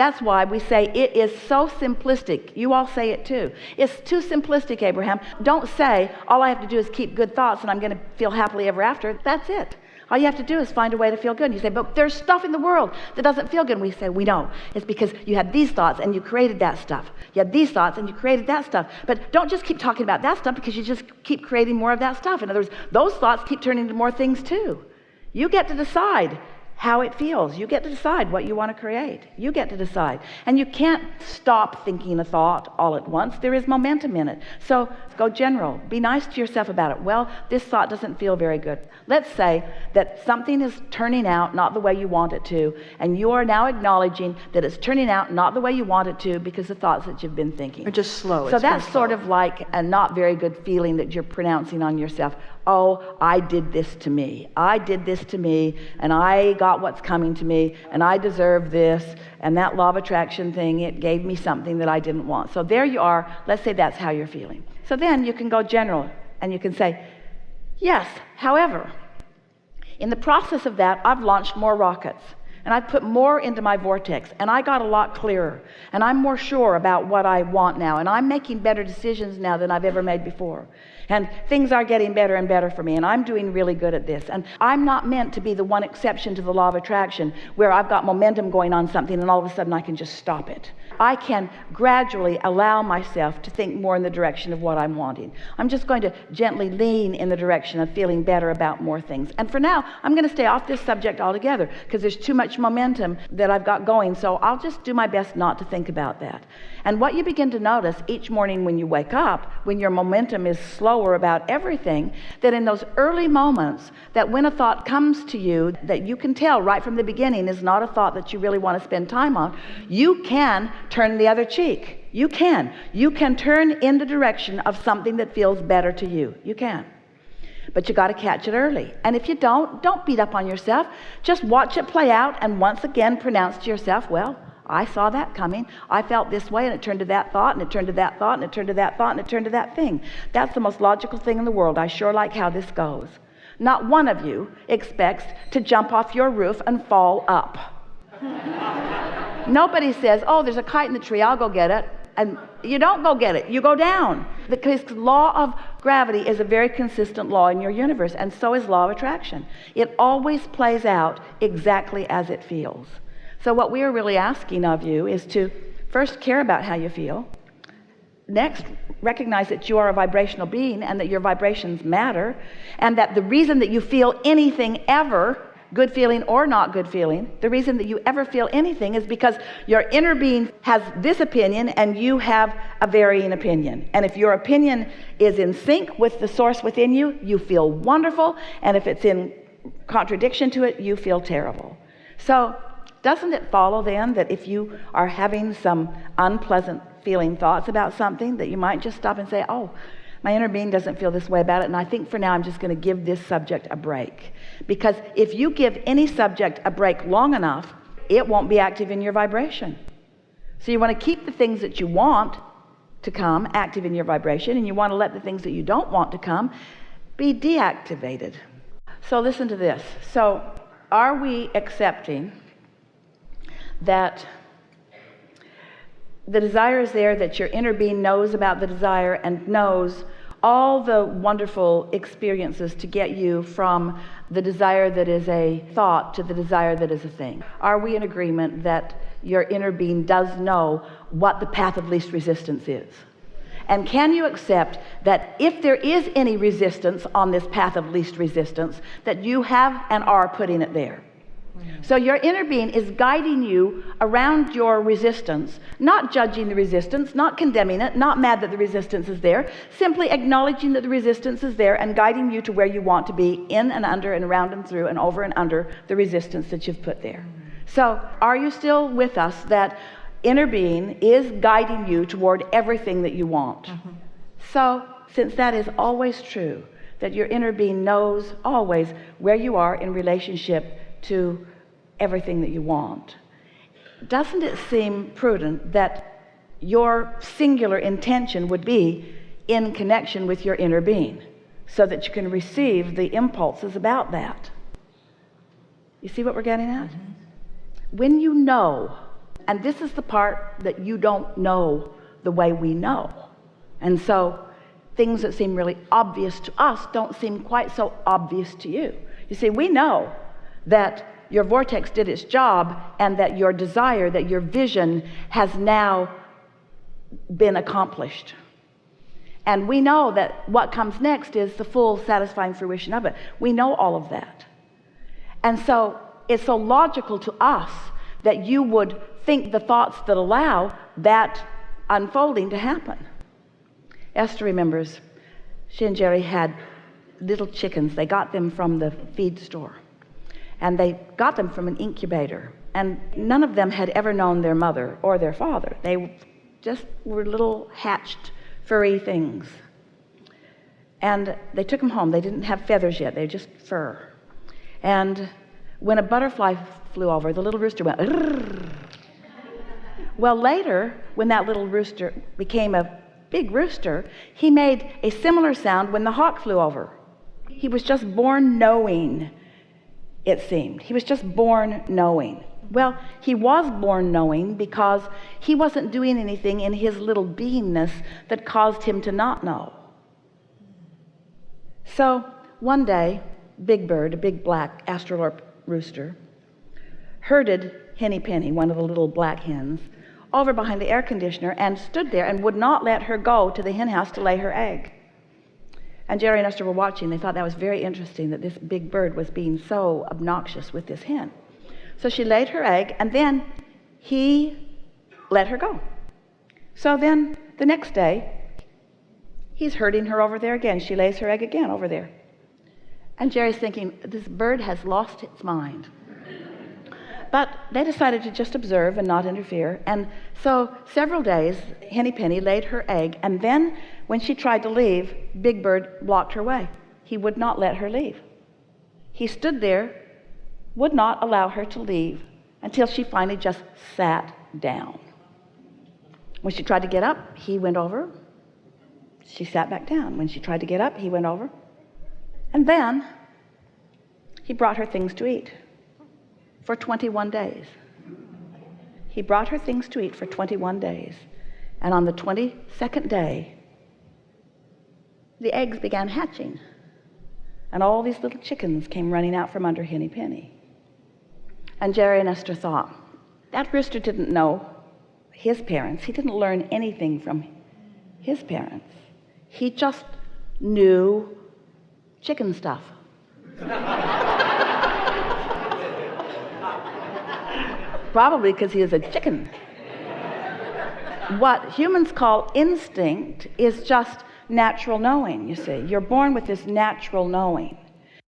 That's why we say it is so simplistic. You all say it too. It's too simplistic, Abraham. Don't say, all I have to do is keep good thoughts and I'm going to feel happily ever after. That's it. All you have to do is find a way to feel good. And you say, but there's stuff in the world that doesn't feel good. And we say, we know. It's because you had these thoughts and you created that stuff. You had these thoughts and you created that stuff. But don't just keep talking about that stuff, because you just keep creating more of that stuff. In other words, those thoughts keep turning into more things too. You get to decide how it feels. You get to decide what you want to create. You get to decide. And you can't stop thinking a thought all at once. There is momentum in it. So go general. Be nice to yourself about it. Well, this thought doesn't feel very good. Let's say that something is turning out not the way you want it to, and you are now acknowledging that it's turning out not the way you want it to because of thoughts that you've been thinking. Or just slow. So that's sort of like a not very good feeling that you're pronouncing on yourself. Oh, I did this to me. I did this to me, and I got what's coming to me, and I deserve this, and that law of attraction thing, it gave me something that I didn't want. So there you are. Let's say that's how you're feeling. So then you can go general, and you can say, yes, however, in the process of that, I've launched more rockets, and I've put more into my vortex, and I got a lot clearer, and I'm more sure about what I want now, and I'm making better decisions now than I've ever made before. And things are getting better and better for me, and I'm doing really good at this. And I'm not meant to be the one exception to the law of attraction where I've got momentum going on something and all of a sudden I can just stop it. I can gradually allow myself to think more in the direction of what I'm wanting. I'm just going to gently lean in the direction of feeling better about more things. And for now, I'm going to stay off this subject altogether because there's too much momentum that I've got going, so I'll just do my best not to think about that. And what you begin to notice each morning when you wake up, when your momentum is slower about everything, that in those early moments, that when a thought comes to you that you can tell right from the beginning is not a thought that you really want to spend time on, you can turn the other cheek. You can. You can turn in the direction of something that feels better to you. You can. But you got to catch it early. And if you don't beat up on yourself. Just watch it play out and once again pronounce to yourself, well, I saw that coming. I felt this way, and it turned to that thought, and it turned to that thought, and it turned to that thought, and it turned to that thing. That's the most logical thing in the world. I sure like how this goes. Not one of you expects to jump off your roof and fall up. Nobody says, oh, there's a kite in the tree, I'll go get it. And you don't go get it, you go down. Because law of gravity is a very consistent law in your universe, and so is law of attraction. It always plays out exactly as it feels. So what we are really asking of you is to first care about how you feel. Next, recognize that you are a vibrational being and that your vibrations matter, and that the reason that you feel anything ever, good feeling or not good feeling, the reason that you ever feel anything is because your inner being has this opinion and you have a varying opinion. And if your opinion is in sync with the source within you, you feel wonderful, and if it's in contradiction to it, you feel terrible. So doesn't it follow then that if you are having some unpleasant feeling thoughts about something, that you might just stop and say, oh, my inner being doesn't feel this way about it, and I think for now I'm just going to give this subject a break. Because if you give any subject a break long enough, it won't be active in your vibration. So you want to keep the things that you want to come active in your vibration, and you want to let the things that you don't want to come be deactivated. So listen to this. So are we accepting that the desire is there, that your inner being knows about the desire and knows all the wonderful experiences to get you from the desire that is a thought to the desire that is a thing? Are we in agreement that your inner being does know what the path of least resistance is? And can you accept that if there is any resistance on this path of least resistance, that you have and are putting it there? So your inner being is guiding you around your resistance, not judging the resistance, not condemning it, not mad that the resistance is there, simply acknowledging that the resistance is there and guiding you to where you want to be, in and under and around and through and over and under the resistance that you've put there. So are you still with us that inner being is guiding you toward everything that you want? So since that is always true, that your inner being knows always where you are in relationship to everything that you want, doesn't it seem prudent that your singular intention would be in connection with your inner being so that you can receive the impulses about that? You see what we're getting at? When you know And this is the part that you don't know the way we know. And so things that seem really obvious to us don't seem quite so obvious to you. You see, we know that your vortex did its job and that your desire, that your vision has now been accomplished. And we know that what comes next is the full satisfying fruition of it. We know all of that. And so it's so logical to us that you would think the thoughts that allow that unfolding to happen. Esther remembers she and Jerry had little chickens. They got them from the feed store. And they got them from an incubator. And none of them had ever known their mother or their father. They just were little hatched, furry things. And they took them home. They didn't have feathers yet. They were just fur. And when a butterfly flew over, the little rooster went, "Rrrr." Well, later, when that little rooster became a big rooster, he made a similar sound when the hawk flew over. He was just born knowing, it seemed. He was just born knowing. Well, he was born knowing because he wasn't doing anything in his little beingness that caused him to not know. So one day, Big Bird, a big black Astrolorp rooster, herded Henny Penny, one of the little black hens, over behind the air conditioner and stood there and would not let her go to the hen house to lay her egg. And Jerry and Esther were watching. They thought that was very interesting that this big bird was being so obnoxious with this hen. So she laid her egg, and then he let her go. So then the next day, he's herding her over there again. She lays her egg again over there. And Jerry's thinking, this bird has lost its mind. But they decided to just observe and not interfere. And so several days, Henny Penny laid her egg, and then when she tried to leave, Big Bird blocked her way. He would not let her leave. He stood there, would not allow her to leave until she finally just sat down. When she tried to get up, he went over. She sat back down. When she tried to get up, he went over. And then he brought her things to eat. For 21 days. He brought her things to eat for 21 days. And on the 22nd day, the eggs began hatching. And all these little chickens came running out from under Henny Penny. And Jerry and Esther thought, that rooster didn't know his parents. He didn't learn anything from his parents. He just knew chicken stuff. Probably because he is a chicken. What humans call instinct is just natural knowing, you see. You're born with this natural knowing.